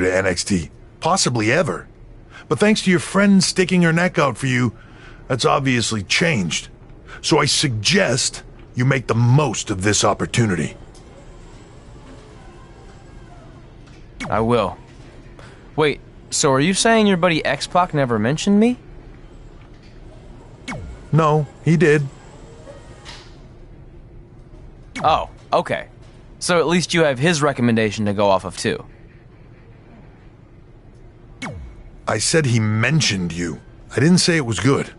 to NXT, possibly ever. But thanks to your friend sticking her neck out for you, that's obviously changed. So I suggest you make the most of this opportunity. I will. Wait, so are you saying your buddy X-Pac never mentioned me? No, he did. Oh, okay. So at least you have his recommendation to go off of too. I said he mentioned you. I didn't say it was good.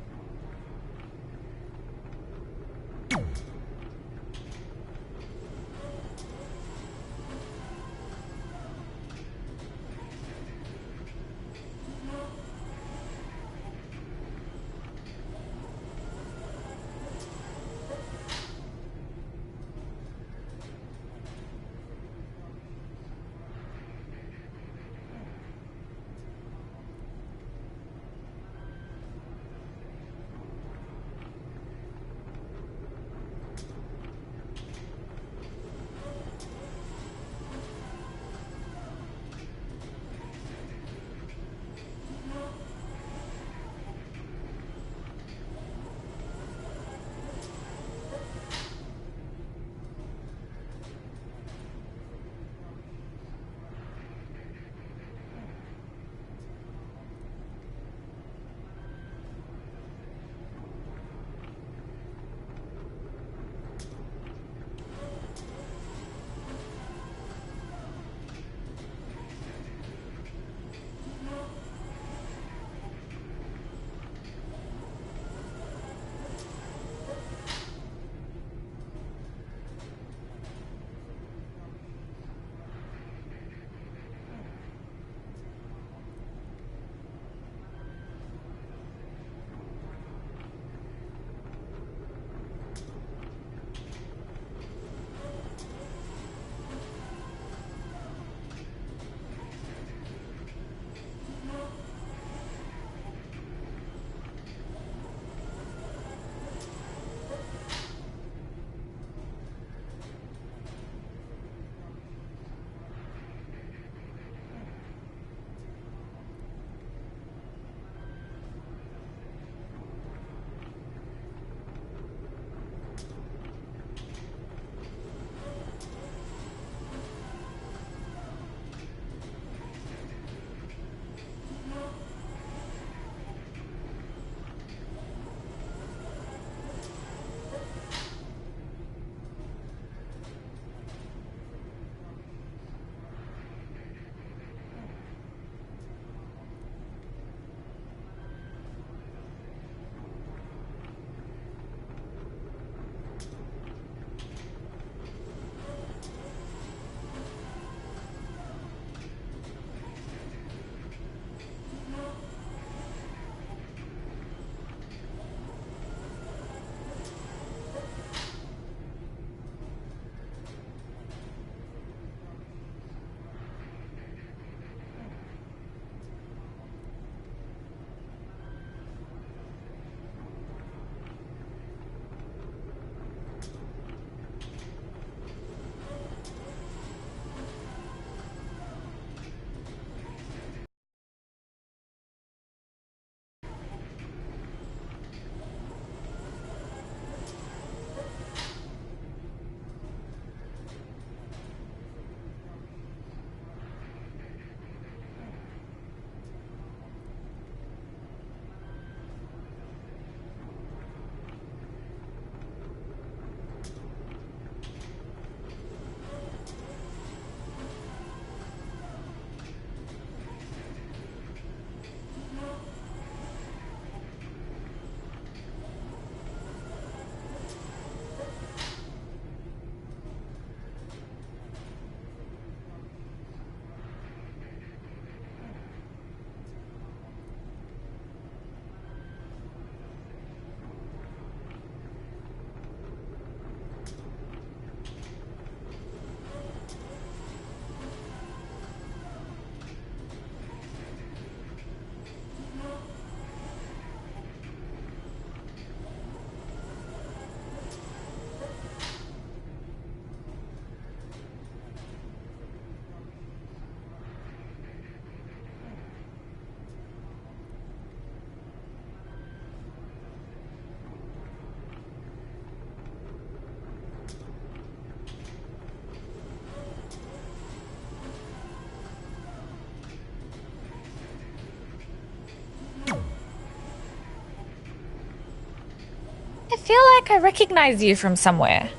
I feel like I recognize you from somewhere.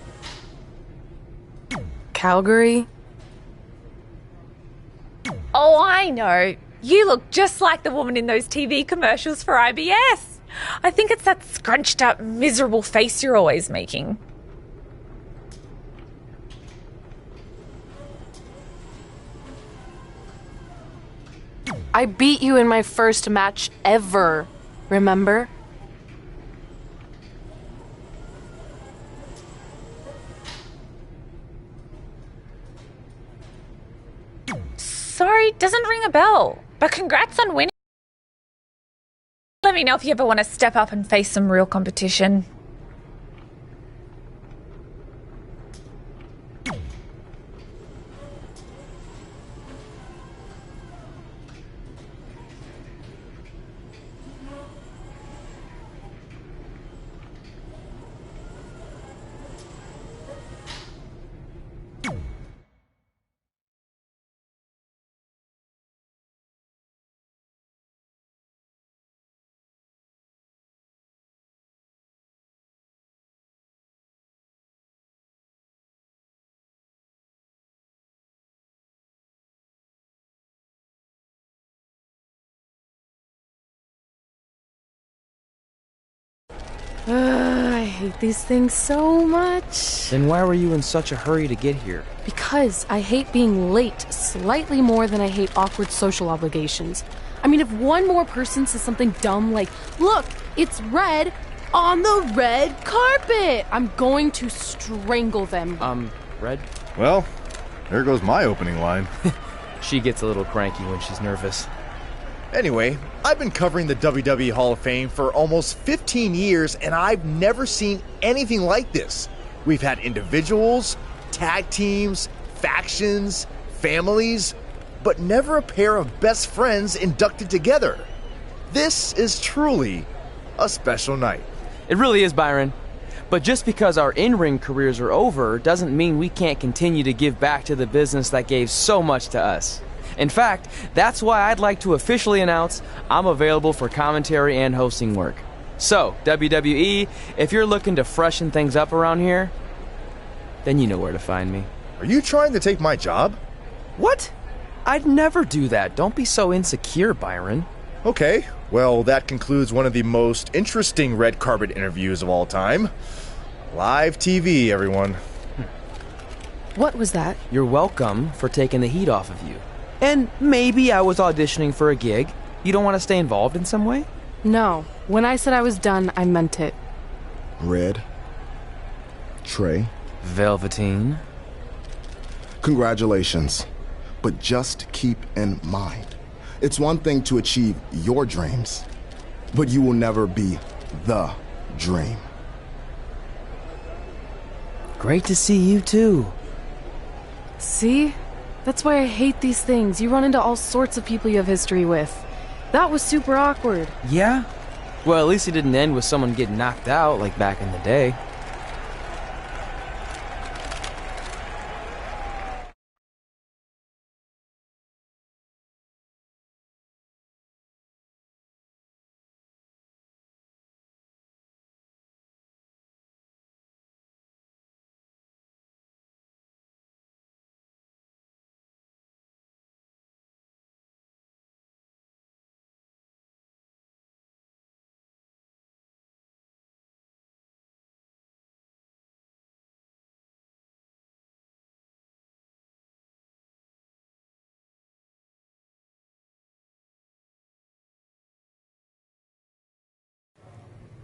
Calgary? Oh, I know. You look just like the woman in those TV commercials for IBS. I think it's that scrunched up, miserable face you're always making. I beat you in my first match ever, remember? Sorry, doesn't ring a bell. But congrats on winning. Let me know if you ever want to step up and face some real competition. I hate these things so much. Then why were you in such a hurry to get here? Because I hate being late slightly more than I hate awkward social obligations. I mean, if one more person says something dumb like, "Look, it's red on the red carpet," I'm going to strangle them. Red? Well, there goes my opening line. She gets a little cranky when she's nervous. Anyway, I've been covering the WWE Hall of Fame for almost 15 years, and I've never seen anything like this. We've had individuals, tag teams, factions, families, but never a pair of best friends inducted together. This is truly a special night. It really is, Byron. But just because our in-ring careers are over doesn't mean we can't continue to give back to the business that gave so much to us. In fact, that's why I'd like to officially announce I'm available for commentary and hosting work. So, WWE, if you're looking to freshen things up around here, then you know where to find me. Are you trying to take my job? What? I'd never do that. Don't be so insecure, Byron. Okay, well, that concludes one of the most interesting red carpet interviews of all time. Live TV, everyone. What was that? You're welcome for taking the heat off of you. And maybe I was auditioning for a gig. You don't want to stay involved in some way? No. When I said I was done, I meant it. Red. Trey. Velveteen. Congratulations. But just keep in mind, it's one thing to achieve your dreams, but you will never be the dream. Great to see you too. See? That's why I hate these things. You run into all sorts of people you have history with. That was super awkward. Yeah? Well, at least it didn't end with someone getting knocked out like back in the day.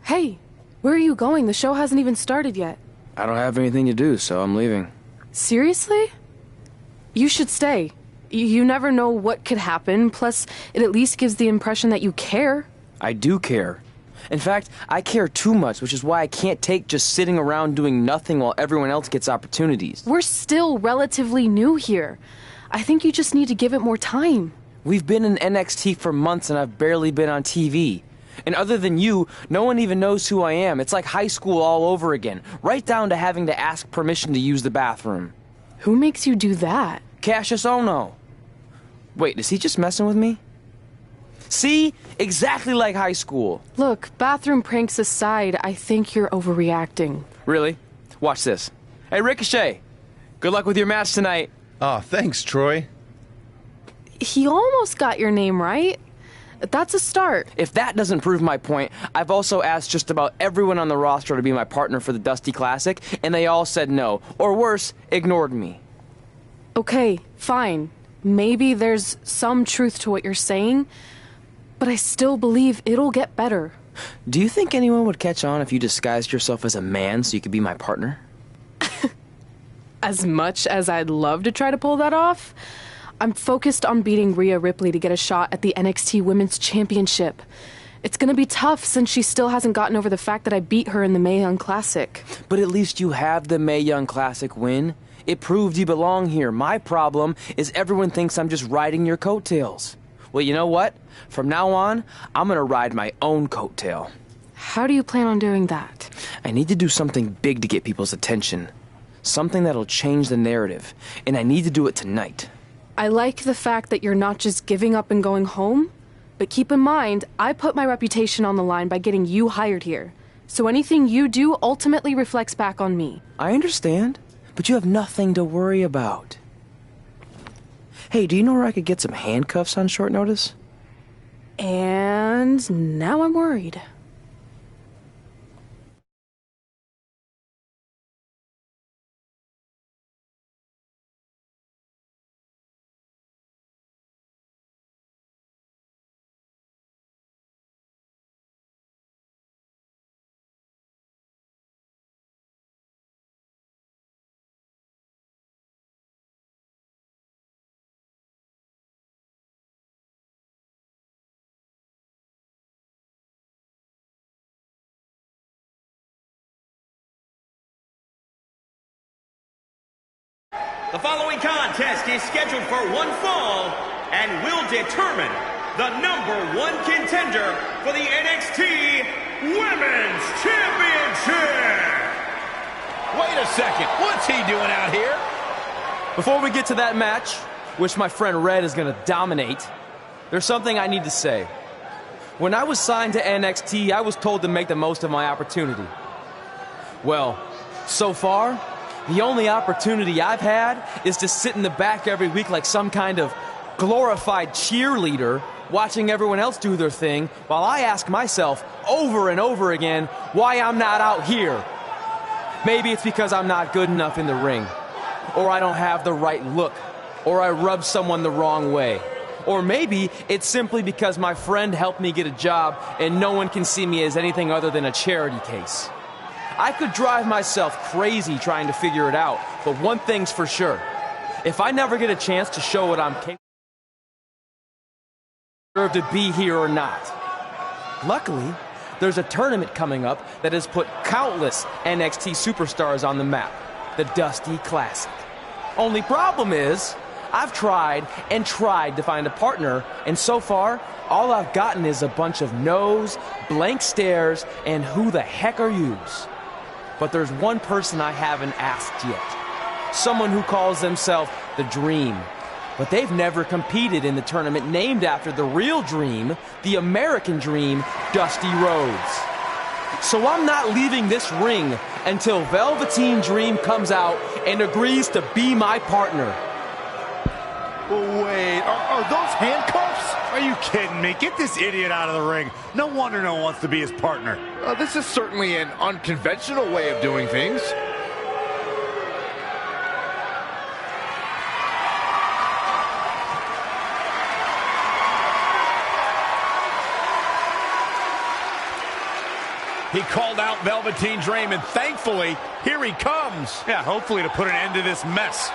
Hey, where are you going? The show hasn't even started yet. I don't have anything to do, so I'm leaving. Seriously? You should stay. You never know what could happen, plus it at least gives the impression that you care. I do care. In fact, I care too much, which is why I can't take just sitting around doing nothing while everyone else gets opportunities. We're still relatively new here. I think you just need to give it more time. We've been in NXT for months and I've barely been on TV. And other than you, no one even knows who I am. It's like high school all over again, right down to having to ask permission to use the bathroom. Who makes you do that? Cassius Ohno. Wait, is he just messing with me? See? Exactly like high school. Look, bathroom pranks aside, I think you're overreacting. Really? Watch this. Hey, Ricochet. Good luck with your match tonight. Aw, thanks, Troy. He almost got your name right. That's a start. If that doesn't prove my point, I've also asked just about everyone on the roster to be my partner for the Dusty Classic, and they all said no. Or worse, ignored me. Okay, fine. Maybe there's some truth to what you're saying, but I still believe it'll get better. Do you think anyone would catch on if you disguised yourself as a man so you could be my partner? As much as I'd love to try to pull that off, I'm focused on beating Rhea Ripley to get a shot at the NXT Women's Championship. It's gonna be tough since she still hasn't gotten over the fact that I beat her in the Mae Young Classic. But at least you have the Mae Young Classic win. It proved you belong here. My problem is everyone thinks I'm just riding your coattails. Well, you know what? From now on, I'm gonna ride my own coattail. How do you plan on doing that? I need to do something big to get people's attention. Something that'll change the narrative. And I need to do it tonight. I like the fact that you're not just giving up and going home, but keep in mind, I put my reputation on the line by getting you hired here. So anything you do ultimately reflects back on me. I understand, but you have nothing to worry about. Hey, do you know where I could get some handcuffs on short notice? And now I'm worried. The following contest is scheduled for one fall and will determine the #1 contender for the NXT Women's Championship. Wait a second, what's he doing out here? Before we get to that match, which my friend Red is gonna dominate, there's something I need to say. When I was signed to NXT, I was told to make the most of my opportunity. Well, so far, the only opportunity I've had is to sit in the back every week like some kind of glorified cheerleader, watching everyone else do their thing, while I ask myself over and over again why I'm not out here. Maybe it's because I'm not good enough in the ring, or I don't have the right look, or I rub someone the wrong way. Or maybe it's simply because my friend helped me get a job and no one can see me as anything other than a charity case. I could drive myself crazy trying to figure it out, but one thing's for sure. If I never get a chance to show what I'm capable of, to be here or not. Luckily, there's a tournament coming up that has put countless NXT superstars on the map, the Dusty Classic. Only problem is, I've tried and tried to find a partner, and so far, all I've gotten is a bunch of no's, blank stares, and who the heck are yous? But there's one person I haven't asked yet. Someone who calls themselves the Dream. But they've never competed in the tournament named after the real Dream, the American Dream, Dusty Rhodes. So I'm not leaving this ring until Velveteen Dream comes out and agrees to be my partner. Wait, are those handcuffs? Are you kidding me? Get this idiot out of the ring. No wonder no one wants to be his partner. This is certainly an unconventional way of doing things. He called out Velveteen Dream, and thankfully, here he comes. Yeah, hopefully to put an end to this mess.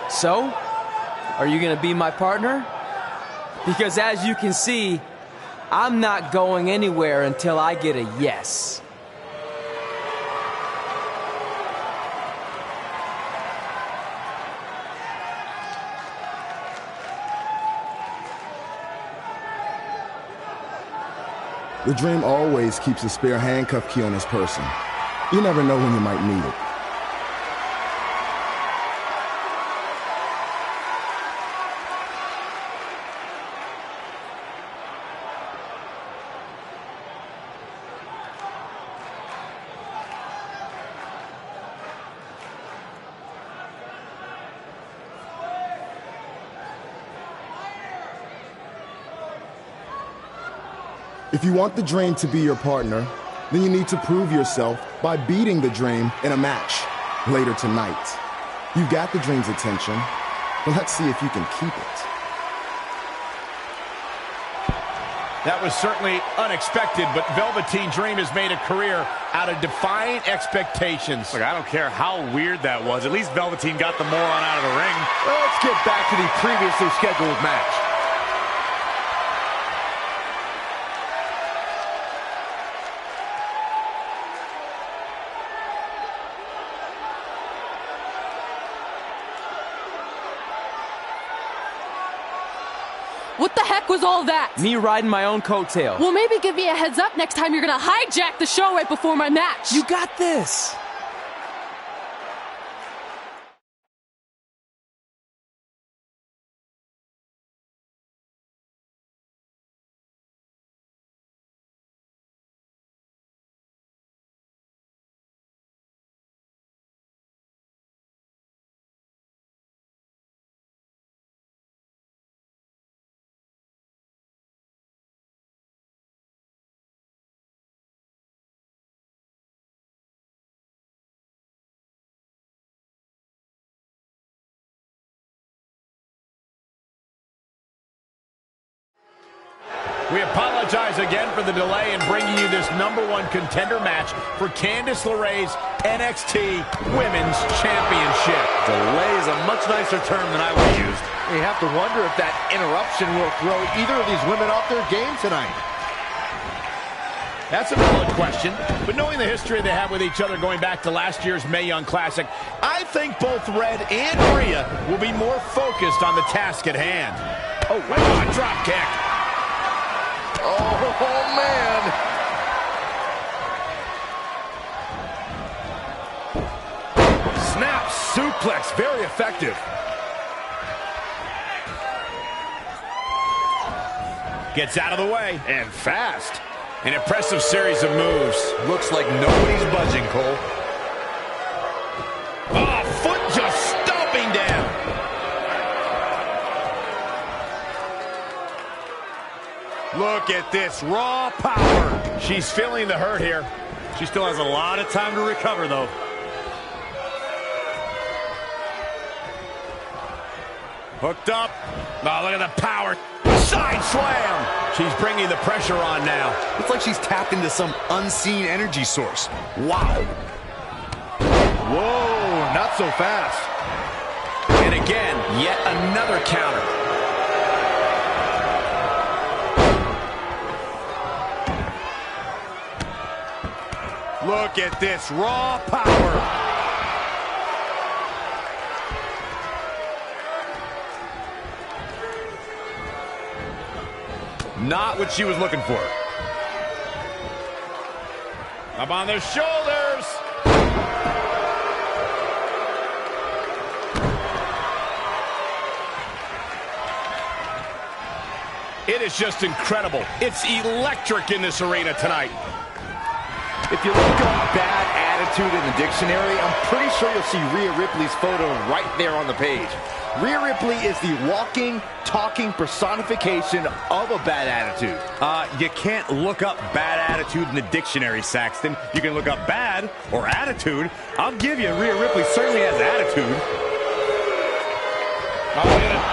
So, are you gonna be my partner? Because as you can see, I'm not going anywhere until I get a yes. The Dream always keeps a spare handcuff key on his person. You never know when you might need it. If you want the Dream to be your partner, then you need to prove yourself by beating the Dream in a match later tonight. You got the Dream's attention, but let's see if you can keep it. That was certainly unexpected, but Velveteen Dream has made a career out of defying expectations. Look, I don't care how weird that was. At least Velveteen got the moron out of the ring. Let's get back to the previously scheduled match. What the heck was all that? Me riding my own coattail. Well, maybe give me a heads up next time you're gonna hijack the show right before my match. You got this. We apologize again for the delay in bringing you this #1 contender match for Candice LeRae's NXT Women's Championship. Delay is a much nicer term than I would have used. You have to wonder if that interruption will throw either of these women off their game tonight. That's a valid question, but knowing the history they have with each other going back to last year's Mae Young Classic, I think both Red and Rhea will be more focused on the task at hand. Oh, wow, a drop kick. Oh, man. Snap suplex, very effective. Gets out of the way, and fast. An impressive series of moves. Looks like nobody's budging, Cole. Oh, foot just stomping down. Look at this raw power. She's feeling the hurt here. She still has a lot of time to recover, though. Hooked up. Oh, look at the power. Side slam. She's bringing the pressure on now. It's like she's tapped into some unseen energy source. Wow. Whoa, not so fast. And again, yet another counter. Look at this raw power. Not what she was looking for. Up on their shoulders. It is just incredible. It's electric in this arena tonight. If you look up bad attitude in the dictionary, I'm pretty sure you'll see Rhea Ripley's photo right there on the page. Rhea Ripley is the walking, talking personification of a bad attitude. You can't look up bad attitude in the dictionary, Saxton. You can look up bad or attitude. I'll give you, Rhea Ripley certainly has attitude. Oh, look at it.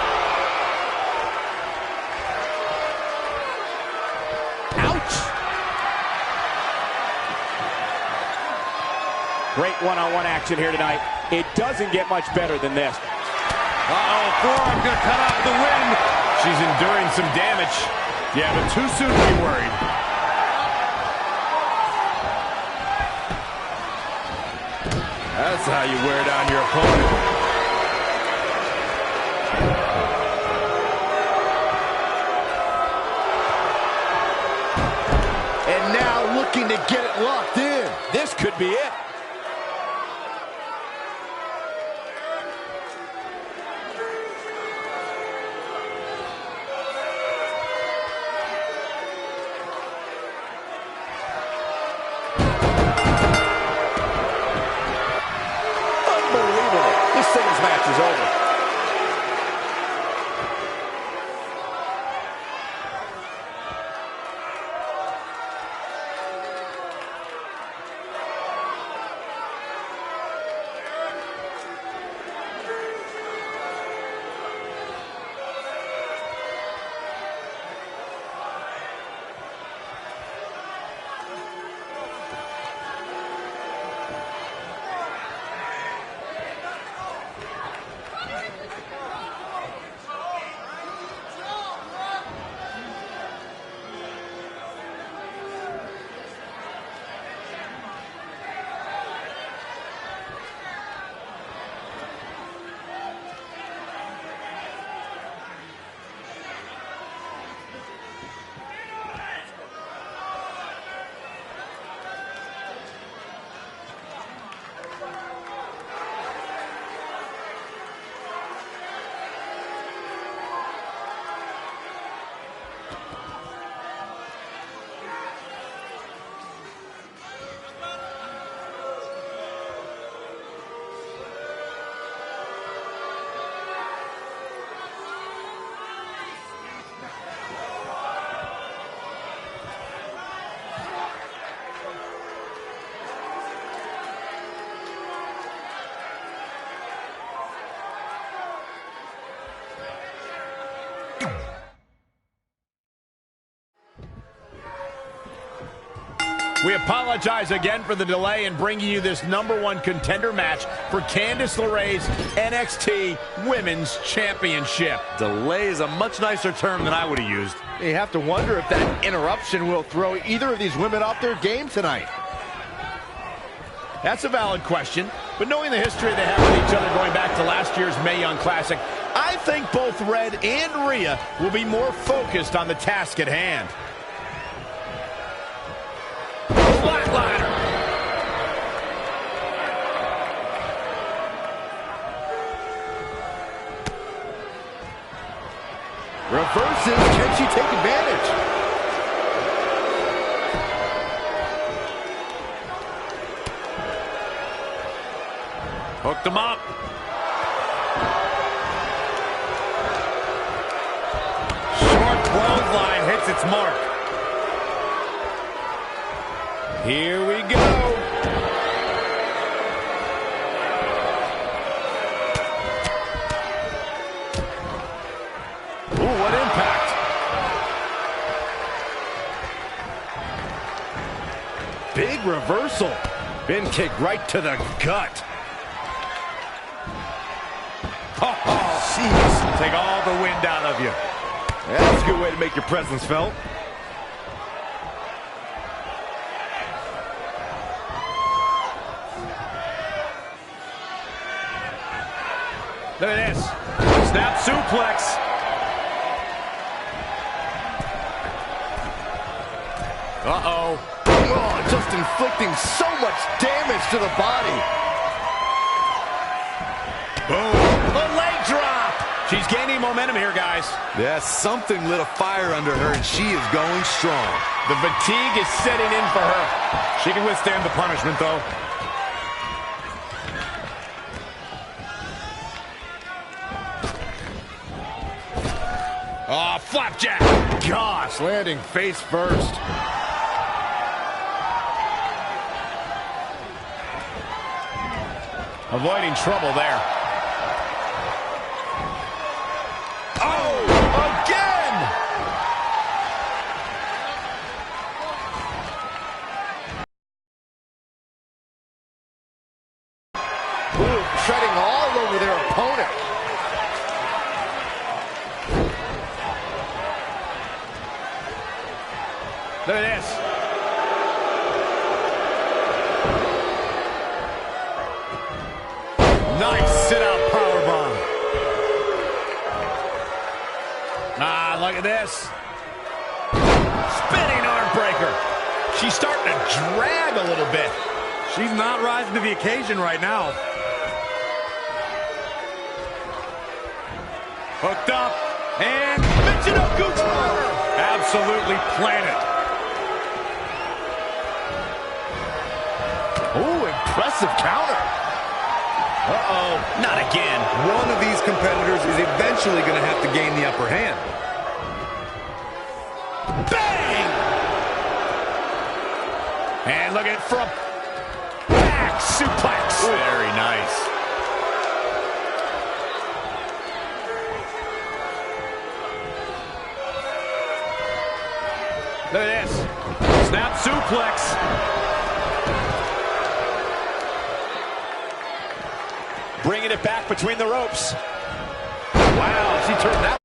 Great one-on-one action here tonight. It doesn't get much better than this. Uh-oh, forearm gonna cut off the wind. She's enduring some damage. Yeah, but too soon to be worried. That's how you wear down your opponent. looking to get it locked in. This could be it. Unbelievable. This singles match is over. We apologize again for the delay in bringing you this #1 contender match for Candice LeRae's NXT Women's Championship. Delay is a much nicer term than I would have used. You have to wonder if that interruption will throw either of these women off their game tonight. That's a valid question, but knowing the history they have with each other going back to last year's Mae Young Classic, I think both Red and Rhea will be more focused on the task at hand. Flatliner. Reverses, can she take advantage? Hooked him up. Short clothesline hits its mark. Here we go. Ooh, what impact. Big reversal. Bin kick right to the gut. Oh, jeez. Take all the wind out of you. That's a good way to make your presence felt. Look at this. Snap suplex. Uh-oh. Oh, just inflicting so much damage to the body. Boom. The leg drop. She's gaining momentum here, guys. Yeah, something lit a fire under her, and she is going strong. The fatigue is setting in for her. She can withstand the punishment, though. Oh, flapjack. Gosh, landing face first. Avoiding trouble there. Oh, again! Ooh, treading all over their opponent. Look at this. Nice sit-out powerbomb. Ah, look at this. Spinning arm breaker. she's starting to drag a little bit. She's not rising to the occasion right now. Hooked up. And Michinoku Driver. Absolutely planted. Oh, impressive counter. Uh-oh, not again. One of these competitors is eventually going to have to gain the upper hand. Bang! And look at it from back suplex. Very nice. Look at this. Snap suplex. Bringing it back between the ropes. Wow, she turned that